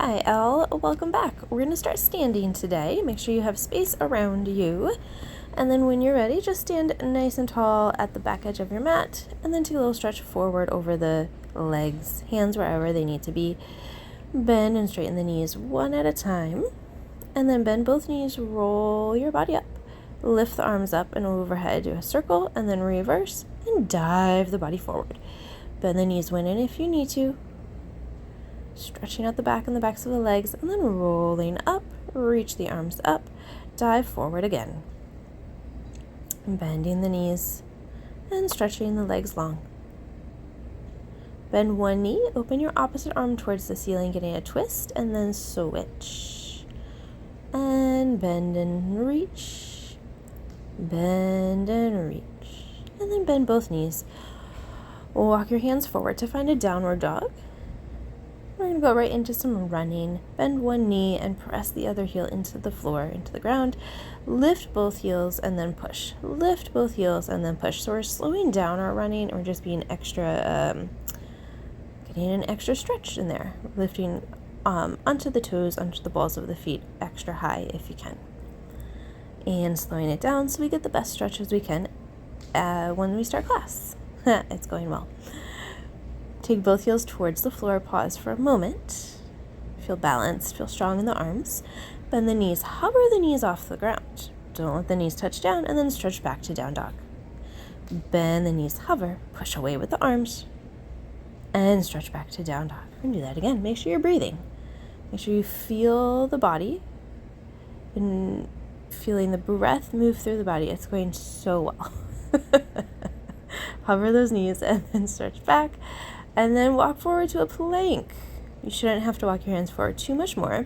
Hi, Elle. Welcome back. We're going to start standing today. Make sure you have space around you. And then when you're ready, just stand nice and tall at the back edge of your mat. And then take a little stretch forward over the legs, hands wherever they need to be. Bend and straighten the knees one at a time. And then bend both knees, roll your body up. Lift the arms up and overhead, do a circle, and then reverse and dive the body forward. Bend the knees when in if you need to. Stretching out the back and the backs of the legs, and then rolling up, reach the arms up, dive forward again. Bending the knees and stretching the legs long. Bend one knee, open your opposite arm towards the ceiling, getting a twist, and then switch. And bend and reach, bend and reach, and then bend both knees. Walk your hands forward to find a downward dog. We're going to go right into some running. Bend one knee and press the other heel into the floor, into the ground. Lift both heels and then push. Lift both heels and then push. So we're slowing down our running, and we're just being extra, getting an extra stretch in there. Lifting onto the toes, onto the balls of the feet, extra high if you can. And slowing it down so we get the best stretch as we can when we start class. It's going well. Take both heels towards the floor, pause for a moment. Feel balanced, feel strong in the arms. Bend the knees, hover the knees off the ground. Don't let the knees touch down, and then stretch back to down dog. Bend the knees, hover, push away with the arms, and stretch back to down dog. And do that again. Make sure you're breathing. Make sure you feel the body and feeling the breath move through the body. It's going so well. Hover those knees and then stretch back. And then walk forward to a plank. You shouldn't have to walk your hands forward too much more.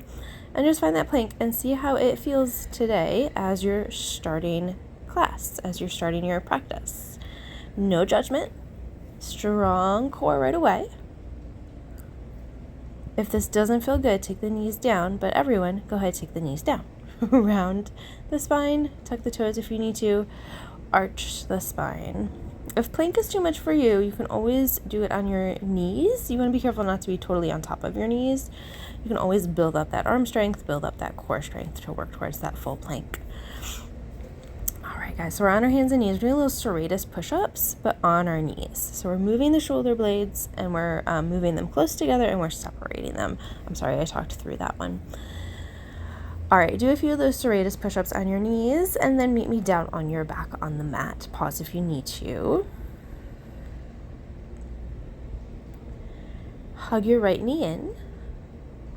And just find that plank and see how it feels today as you're starting class, as you're starting your practice. No judgment. Strong core right away. If this doesn't feel good, take the knees down. But everyone, go ahead, take the knees down. Round the spine. Tuck the toes if you need to. Arch the spine. If plank is too much for you, you can always do it on your knees. You want to be careful not to be totally on top of your knees. You can always build up that arm strength, build up that core strength to work towards that full plank. All right, guys, so we're on our hands and knees. We're doing little serratus push-ups, but on our knees. So we're moving the shoulder blades, and we're moving them close together, and we're separating them. I'm sorry, I talked through that one. All right, do a few of those serratus push-ups on your knees, and then meet me down on your back on the mat. Pause if you need to. Hug your right knee in.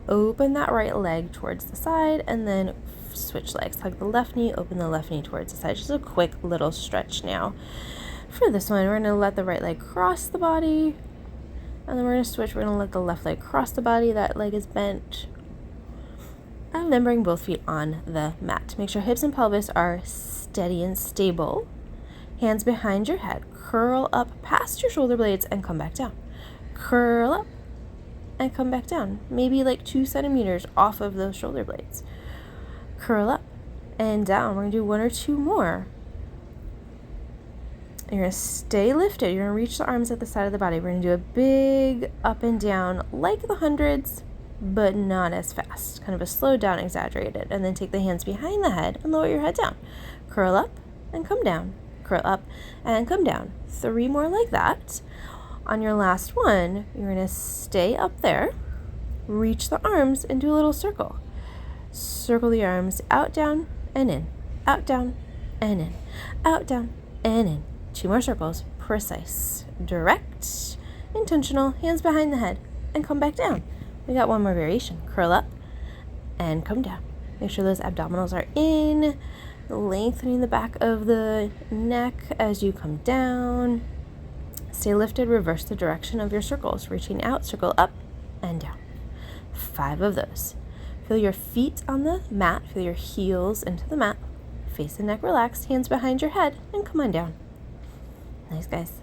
Open that right leg towards the side, and then switch legs. Hug the left knee, open the left knee towards the side. Just a quick little stretch now. For this one, we're going to let the right leg cross the body, and then we're going to switch. We're going to let the left leg cross the body. That leg is bent. And then bring both feet on the mat. Make sure hips and pelvis are steady and stable. Hands behind your head. Curl up past your shoulder blades and come back down. Curl up and come back down. Maybe like 2 centimeters off of those shoulder blades. Curl up and down. We're going to do 1 or 2 more. You're going to stay lifted. You're going to reach the arms at the side of the body. We're going to do a big up and down like the hundreds, but not as fast. Kind of a slowed down, exaggerated. And then take the hands behind the head and lower your head down. Curl up and come down. Curl up and come down. 3 more like that. On your last one, you're going to stay up there, reach the arms, and do a little circle. Circle the arms out, down, and in. Out, down, and in. Out, down, and in. 2 more circles. Precise. Direct. Intentional. Hands behind the head. And come back down. We got 1 more variation. Curl up and come down. Make sure those abdominals are in. Lengthening the back of the neck as you come down. Stay lifted. Reverse the direction of your circles. Reaching out, circle up and down. 5 of those. Feel your feet on the mat. Feel your heels into the mat. Face and neck relaxed. Hands behind your head and come on down. Nice, guys.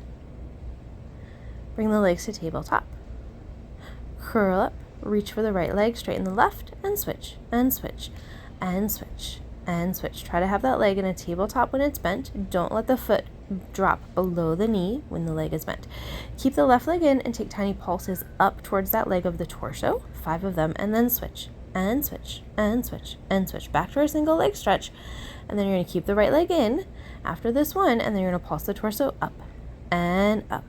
Bring the legs to tabletop. Curl up. Reach for the right leg, straighten the left, and switch, and switch, and switch, and switch. Try to have that leg in a tabletop when it's bent. Don't let the foot drop below the knee when the leg is bent. Keep the left leg in and take tiny pulses up towards that leg of the torso, 5 of them, and then switch, and switch, and switch, and switch. Back to our single leg stretch, and then you're going to keep the right leg in after this one, and then you're going to pulse the torso up, and up,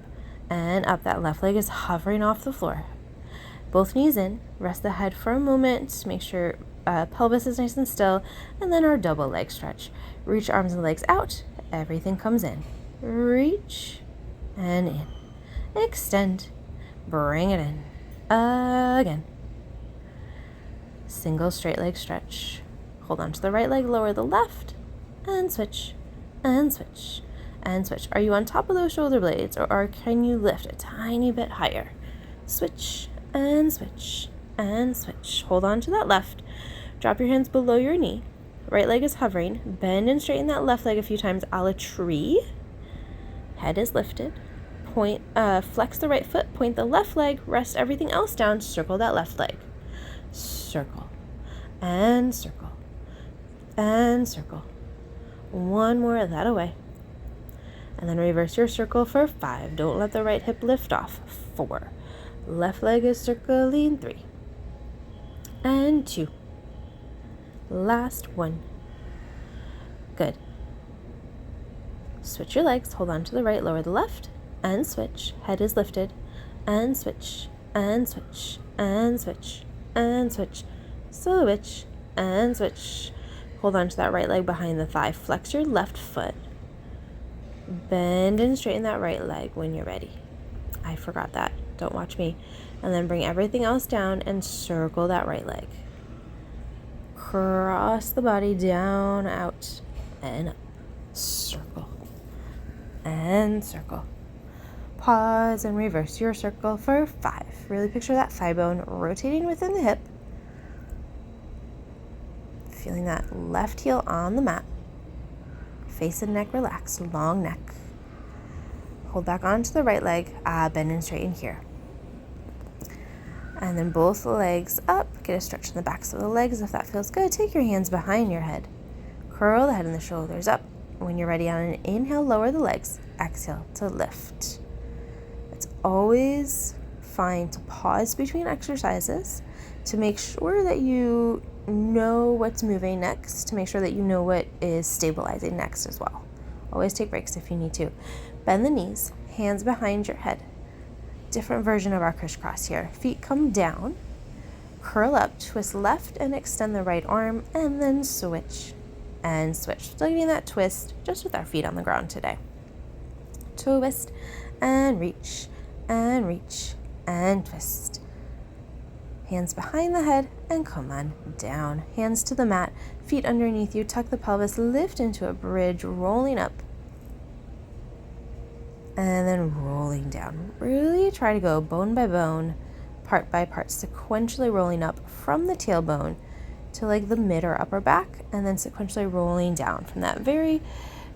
and up. That left leg is hovering off the floor. Both knees in, rest the head for a moment, make sure pelvis is nice and still, and then our double leg stretch. Reach arms and legs out, everything comes in. Reach and in. Extend, bring it in. Again. Single straight leg stretch. Hold on to the right leg, lower the left, and switch, and switch, and switch. Are you on top of those shoulder blades, or can you lift a tiny bit higher? Switch, and switch, and switch. Hold on to that left. Drop your hands below your knee. Right leg is hovering. Bend and straighten that left leg a few times a la tree. Head is lifted. Point, flex the right foot, point the left leg, rest everything else down, circle that left leg. Circle, and circle, and circle. One more that away. And then reverse your circle for 5. Don't let the right hip lift off. 4. Left leg is circling. 3. And 2. Last 1. Good. Switch your legs. Hold on to the right, lower the left, and switch. Head is lifted, and switch, and switch, and switch, and switch, switch, and switch. Hold on to that right leg behind the thigh. Flex your left foot. Bend and straighten that right leg when you're ready. I forgot that. Don't watch me. And then bring everything else down and circle that right leg. Cross the body down, out, and up. Circle. And circle. Pause and reverse your circle for 5. Really picture that thigh bone rotating within the hip. Feeling that left heel on the mat. Face and neck relaxed, long neck. Hold back onto the right leg, bend and straighten here. And then both legs up, get a stretch in the backs of the legs if that feels good. Take your hands behind your head. Curl the head and the shoulders up. When you're ready on an inhale, lower the legs. Exhale to lift. It's always fine to pause between exercises to make sure that you know what's moving next, to make sure that you know what is stabilizing next as well. Always take breaks if you need to. Bend the knees, hands behind your head. Different version of our crisscross here. Feet come down, curl up, twist left and extend the right arm, and then switch and switch. Still getting that twist just with our feet on the ground today. Twist and reach and reach and twist. Hands behind the head and come on down. Hands to the mat, feet underneath you. Tuck the pelvis, lift into a bridge, rolling up. And then rolling down. Really try to go bone by bone, part by part, sequentially rolling up from the tailbone to like the mid or upper back, and then sequentially rolling down from that very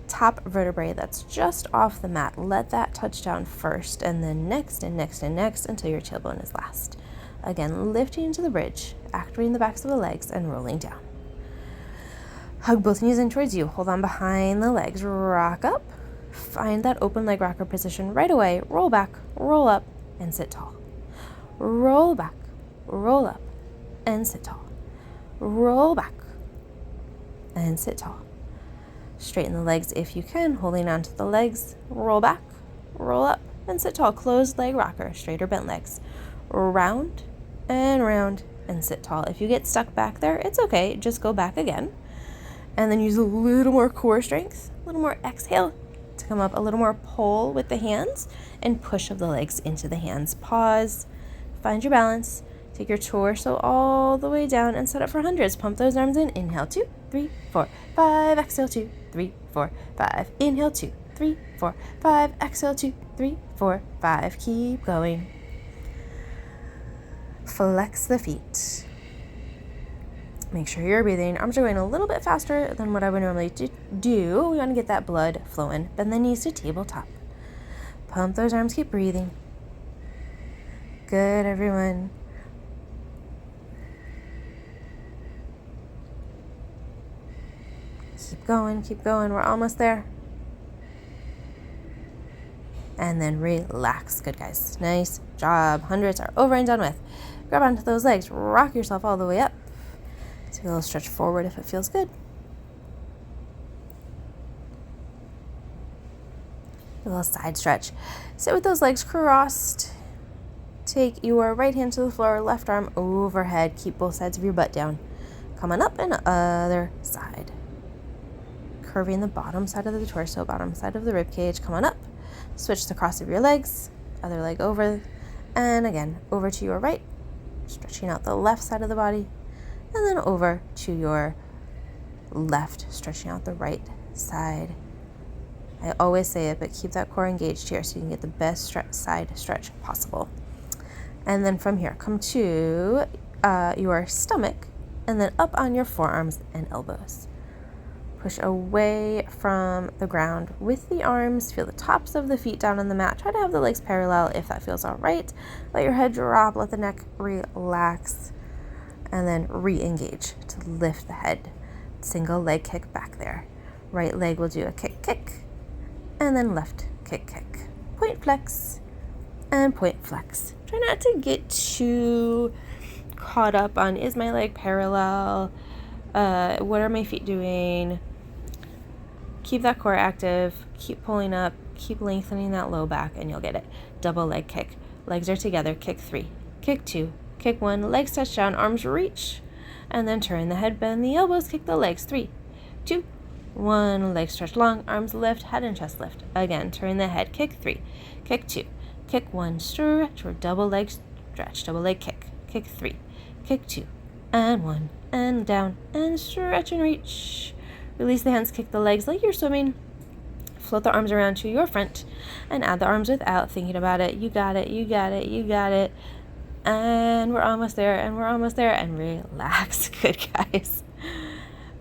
top vertebrae that's just off the mat. Let that touch down first, and then next and next and next until your tailbone is last. Again, lifting into the bridge, activating the backs of the legs, and rolling down. Hug both knees in towards you. Hold on behind the legs. Rock up. Find that open leg rocker position right away. Roll back, roll up, and sit tall. Roll back, roll up, and sit tall. Roll back, and sit tall. Straighten the legs if you can, holding onto the legs. Roll back, roll up, and sit tall. Closed leg rocker, straight or bent legs. Round, and sit tall. If you get stuck back there, it's okay. Just go back again. And then use a little more core strength, a little more exhale to come up, a little more pull with the hands and push of the legs into the hands. Pause, find your balance, take your torso all the way down and set up for hundreds. Pump those arms in. Inhale, 2, 3, 4, 5. Exhale, 2, 3, 4, 5. Inhale, 2, 3, 4, 5. Exhale, 2, 3, 4, 5. Keep going. Flex the feet. Make sure you're breathing. Arms are going a little bit faster than what I would normally do. We want to get that blood flowing. Bend the knees to tabletop. Pump those arms. Keep breathing. Good, everyone. Keep going. Keep going. We're almost there. and then relax. Good, guys. Nice job. Hundreds are over and done with. Grab onto those legs. Rock yourself all the way up. Take a little stretch forward if it feels good. A little side stretch. Sit with those legs crossed. Take your right hand to the floor, left arm overhead. Keep both sides of your butt down. Come on up and other side. Curving the bottom side of the torso, bottom side of the rib cage. Come on up. Switch the cross of your legs. Other leg over. And again, over to your right. Stretching out the left side of the body. And then over to your left, stretching out the right side. I always say it, but keep that core engaged here so you can get the best side stretch possible. And then from here, come to your stomach and then up on your forearms and elbows. Push away from the ground with the arms. Feel the tops of the feet down on the mat. Try to have the legs parallel if that feels all right. Let your head drop, let the neck relax, and then re-engage to lift the head. Single leg kick back there. Right leg will do a kick, kick, and then left kick, kick. Point flex and point flex. Try not to get too caught up on, is my leg parallel? What are my feet doing? Keep that core active, keep pulling up, keep lengthening that low back, and you'll get it. Double leg kick. Legs are together. Kick 3, kick 2, kick 1, legs touch down, arms reach, and then turn the head, bend the elbows, kick the legs. 3, 2, 1, legs stretch long, arms lift, head and chest lift. Again, turn the head, kick 3, kick 2, kick 1, stretch, or double leg stretch, double leg kick, kick 3, kick 2, and 1, and down, and stretch and reach. Release the hands, kick the legs like you're swimming. Float the arms around to your front and add the arms without thinking about it. You got it, you got it, you got it. And we're almost there, and we're almost there, and relax. Good, guys.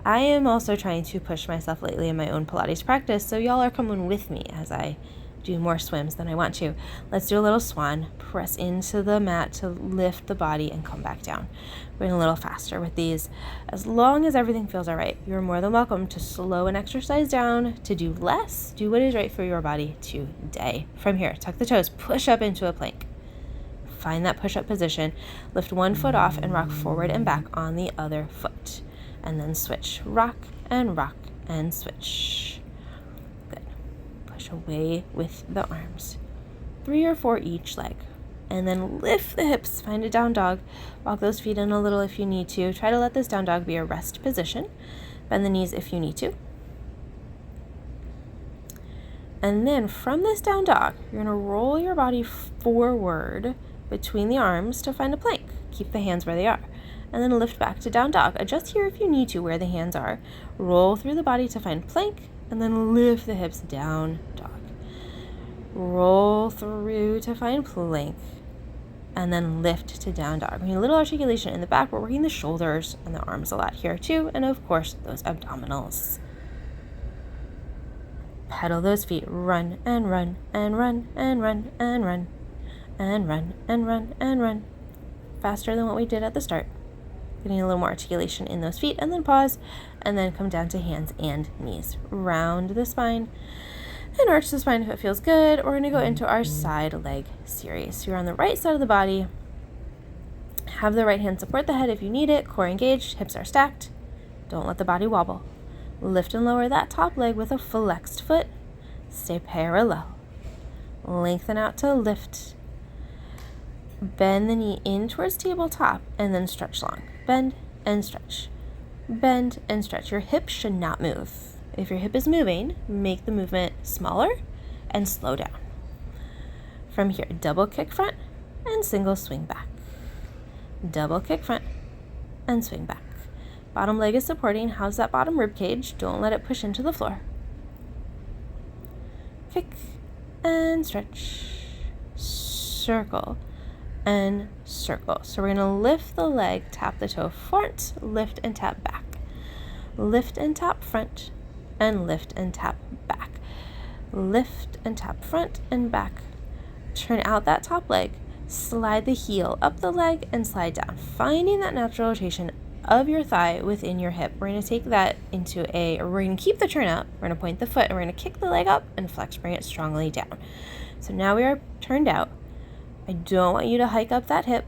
I am also trying to push myself lately in my own Pilates practice, so y'all are coming with me as I do more swims than I want to. Let's do a little swan. Press into the mat to lift the body and come back down. We're going a little faster with these. As long as everything feels all right, you're more than welcome to slow an exercise down, to do less. Do what is right for your body today. From here, tuck the toes, push up into a plank. Find that push-up position. Lift one foot off and rock forward and back on the other foot. And then switch. Rock and switch. Good. Push away with the arms. 3 or 4 each leg. And then lift the hips. Find a down dog. Walk those feet in a little if you need to. Try to let this down dog be a rest position. Bend the knees if you need to. And then from this down dog, you're going to roll your body forward between the arms to find a plank. Keep the hands where they are. And then lift back to down dog. Adjust here if you need to where the hands are. Roll through the body to find plank, and then lift the hips, down dog. Roll through to find plank, and then lift to down dog. We need a little articulation in the back. We're working the shoulders and the arms a lot here too, and of course those abdominals. Pedal those feet. Run and run and run and run and run and run and run and run. Faster than what we did at the start. Getting a little more articulation in those feet, and then pause, and then come down to hands and knees. Round the spine and arch the spine if it feels good. We're going to go into our side leg series. So you're on the right side of the body. Have the right hand support the head if you need it. Core engaged, hips are stacked. Don't let the body wobble. Lift and lower that top leg with a flexed foot. Stay parallel. Lengthen out to lift. Bend the knee in towards tabletop and then stretch long. Bend and stretch. Bend and stretch. Your hip should not move. If your hip is moving, make the movement smaller and slow down. From here, double kick front and single swing back. Double kick front and swing back. Bottom leg is supporting. How's that bottom rib cage? Don't let it push into the floor. Kick and stretch. Circle and circle. So we're going to lift the leg, tap the toe front, lift and tap back. Lift and tap front, and lift and tap back. Lift and tap front and back. Turn out that top leg, slide the heel up the leg and slide down, finding that natural rotation of your thigh within your hip. We're going to take that into we're going to keep the turn out, we're going to point the foot, and we're going to kick the leg up and flex, bring it strongly down. So now we are turned out. I don't want you to hike up that hip.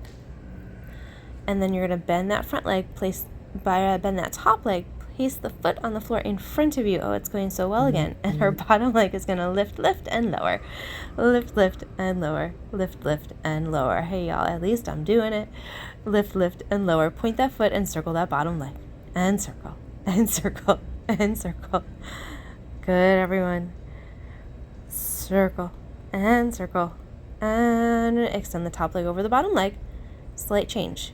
And then you're going to bend that front leg, bend that top leg, place the foot on the floor in front of you. Oh, it's going so well again. And our bottom leg is going to lift, and lower. Lift, and lower. Lift, and lower. Hey, y'all, at least I'm doing it. Lift, and lower. Point that foot and circle that bottom leg. And circle, and circle, and circle. Good, everyone. Circle, and circle. And extend the top leg over the bottom leg. Slight change.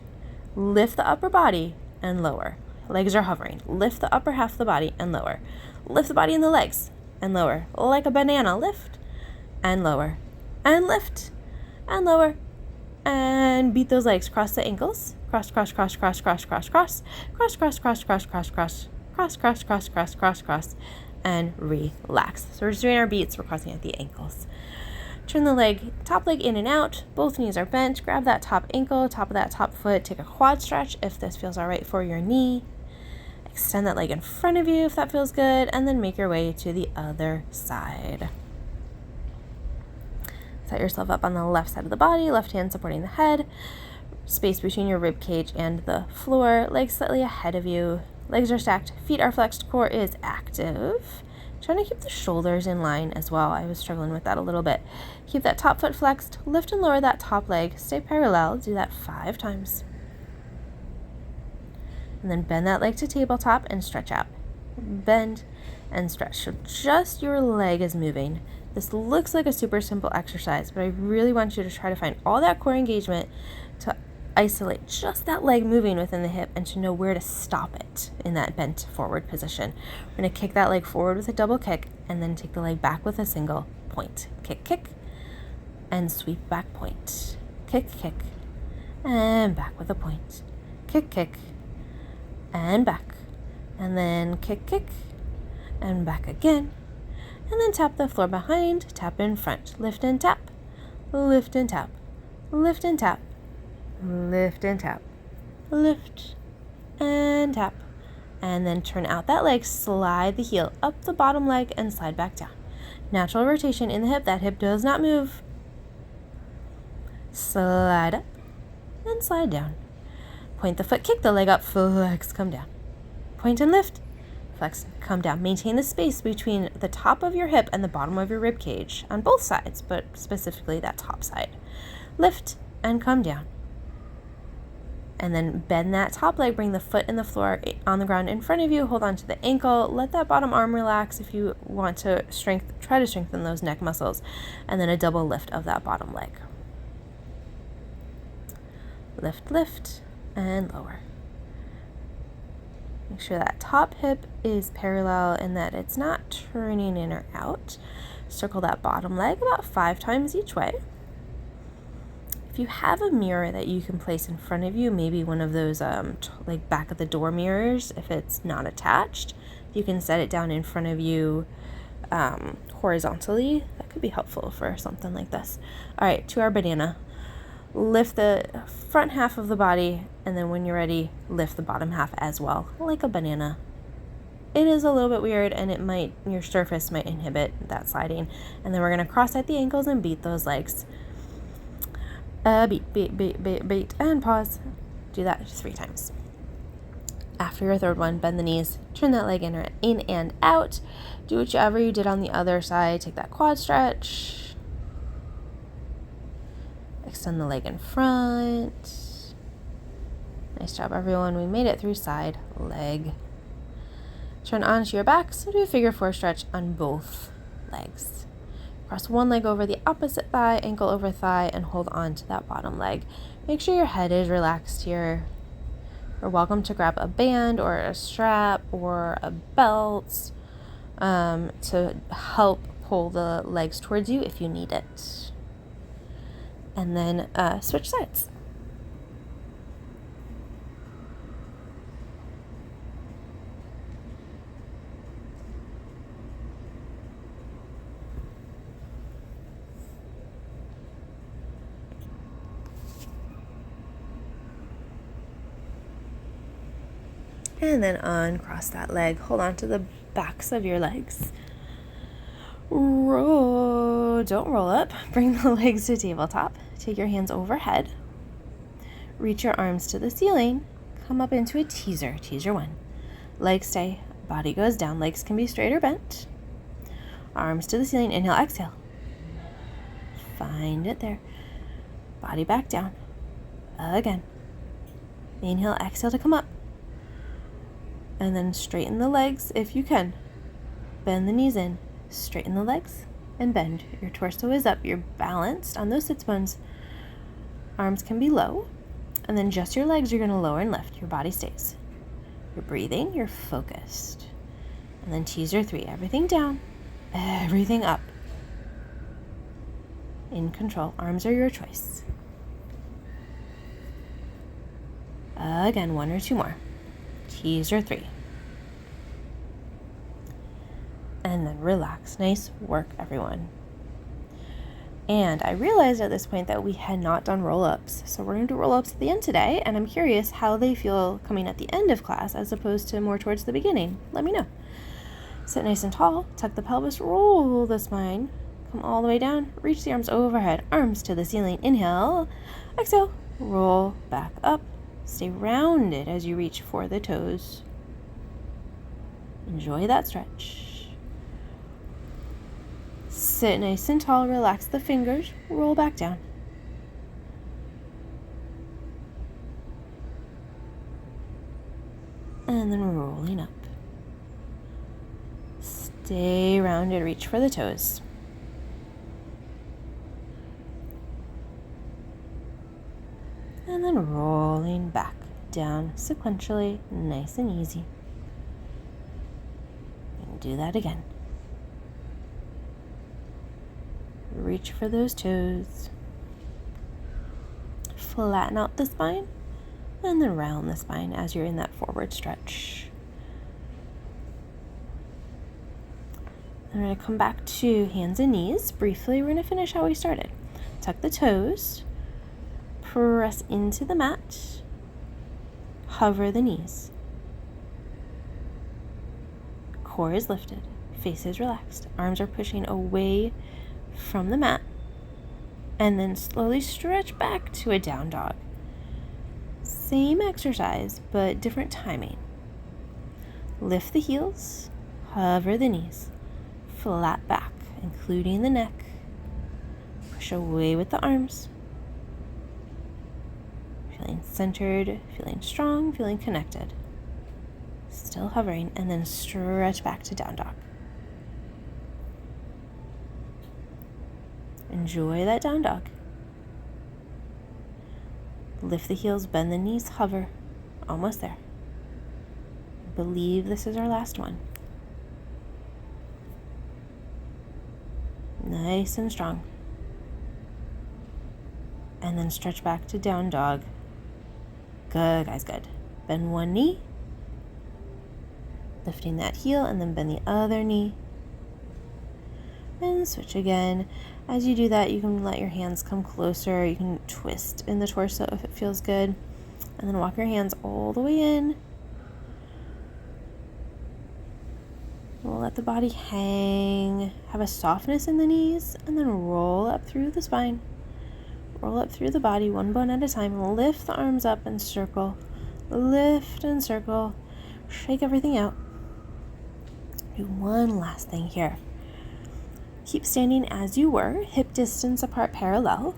Lift the upper body and lower. Legs are hovering. Lift the upper half of the body and lower. Lift the body and the legs and lower. Like a banana. Lift and lower. And lift and lower. And beat those legs. Cross the ankles. Cross, cross, cross, cross, cross, cross, cross. Cross, cross, cross, cross, cross, cross. Cross, cross, cross, cross, cross, cross. And relax. So we're just doing our beats. We're crossing at the ankles. Turn the top leg in and out. Both knees are bent. Grab that top ankle, top of that top foot. Take a quad stretch if this feels all right for your knee. Extend that leg in front of you if that feels good. And then make your way to the other side. Set yourself up on the left side of the body. Left hand supporting the head. Space between your rib cage and the floor. Legs slightly ahead of you. Legs are stacked. Feet are flexed. Core is active. Trying to keep the shoulders in line as well. I was struggling with that a little bit. Keep that top foot flexed. Lift and lower that top leg. Stay parallel. Do that 5 times. And then bend that leg to tabletop and stretch out. Bend and stretch. So just your leg is moving. This looks like a super simple exercise, but I really want you to try to find all that core engagement to isolate just that leg moving within the hip and to know where to stop it in that bent forward position. We're going to kick that leg forward with a double kick and then take the leg back with a single point. Kick, kick, and sweep back point. Kick, kick, and back with a point. Kick, kick, and back. And then kick, kick, and back again. And then tap the floor behind, tap in front. Lift and tap, lift and tap, lift and tap. Lift and tap, lift and tap, and then turn out that leg, slide the heel up the bottom leg and slide back down. Natural rotation in the hip, that hip does not move. Slide up and slide down. Point the foot, kick the leg up, flex, come down. Point and lift, flex, come down. Maintain the space between the top of your hip and the bottom of your rib cage on both sides, but specifically that top side. Lift and come down. And then bend that top leg, bring the foot and the floor on the ground in front of you, hold on to the ankle, let that bottom arm relax if you want to try to strengthen those neck muscles, and then a double lift of that bottom leg. Lift, lift, and lower. Make sure that top hip is parallel and that it's not turning in or out. Circle that bottom leg about 5 times each way. If you have a mirror that you can place in front of you, maybe one of those like back of the door mirrors, if it's not attached, you can set it down in front of you horizontally. That could be helpful for something like this. All right, to our banana. Lift the front half of the body, and then when you're ready, lift the bottom half as well, like a banana. It is a little bit weird, and your surface might inhibit that sliding. And then we're going to cross at the ankles and beat those legs. Beat, beat, beat, beat, beat, and pause. Do that 3 times. After your third one, bend the knees, turn that leg in and out. Do whichever you did on the other side. Take that quad stretch. Extend the leg in front. Nice job, everyone. We made it through side leg. Turn onto your back, so do a figure 4 stretch on both legs. Cross one leg over the opposite thigh, ankle over thigh, and hold on to that bottom leg. Make sure your head is relaxed here. You're welcome to grab a band or a strap or a belt to help pull the legs towards you if you need it. And then switch sides. And then uncross that leg. Hold on to the backs of your legs. Roll So don't roll up. Bring the legs to tabletop. Take your hands overhead. Reach your arms to the ceiling. Come up into a teaser. Teaser 1. Legs stay. Body goes down. Legs can be straight or bent. Arms to the ceiling. Inhale, exhale. Find it there. Body back down. Again. Inhale, exhale to come up. And then straighten the legs if you can. Bend the knees in. Straighten the legs and bend. Your torso is up. You're balanced on those sits bones. Arms can be low. And then just your legs you're going to lower and lift. Your body stays. You're breathing. You're focused. And then teaser 3. Everything down. Everything up. In control. Arms are your choice. Again, 1 or 2 more. Teaser 3. And then relax. Nice work, everyone. And I realized at this point that we had not done roll-ups. So we're going to do roll-ups at the end today, and I'm curious how they feel coming at the end of class as opposed to more towards the beginning. Let me know. Sit nice and tall. Tuck the pelvis. Roll the spine. Come all the way down. Reach the arms overhead. Arms to the ceiling. Inhale. Exhale. Roll back up. Stay rounded as you reach for the toes. Enjoy that stretch. Sit nice and tall. Relax the fingers. Roll back down. And then rolling up. Stay rounded. Reach for the toes. And then rolling back down sequentially, nice and easy. And do that again. Reach for those toes. Flatten out the spine, and then round the spine as you're in that forward stretch. And we're going to come back to hands and knees. Briefly, we're going to finish how we started. Tuck the toes. Press into the mat. Hover the knees. Core is lifted. Face is relaxed. Arms are pushing away from the mat. And then slowly stretch back to a down dog. Same exercise, but different timing. Lift the heels. Hover the knees. Flat back, including the neck. Push away with the arms. Feeling centered, feeling strong, feeling connected. Still hovering, and then stretch back to down dog. Enjoy that down dog. Lift the heels, bend the knees, hover. Almost there. Believe this is our last one. Nice and strong. And then stretch back to down dog. Good, guys, good. Bend one knee. Lifting that heel, and then bend the other knee. And switch again. As you do that, you can let your hands come closer. You can twist in the torso if it feels good. And then walk your hands all the way in. We'll let the body hang. Have a softness in the knees, and then roll up through the spine. Roll up through the body, one bone at a time. Lift the arms up and circle. Lift and circle. Shake everything out. Do one last thing here. Keep standing as you were, hip distance apart parallel.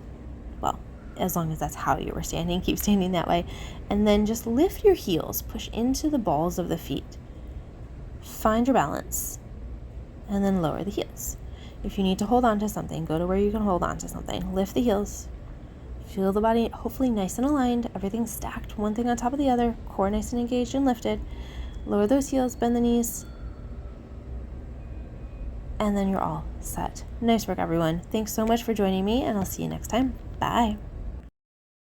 Well, as long as that's how you were standing, keep standing that way. And then just lift your heels, push into the balls of the feet. Find your balance, and then lower the heels. If you need to hold on to something, go to where you can hold on to something. Lift the heels. Feel the body hopefully nice and aligned. Everything stacked, one thing on top of the other. Core nice and engaged and lifted. Lower those heels, bend the knees. And then you're all set. Nice work, everyone. Thanks so much for joining me, and I'll see you next time. Bye.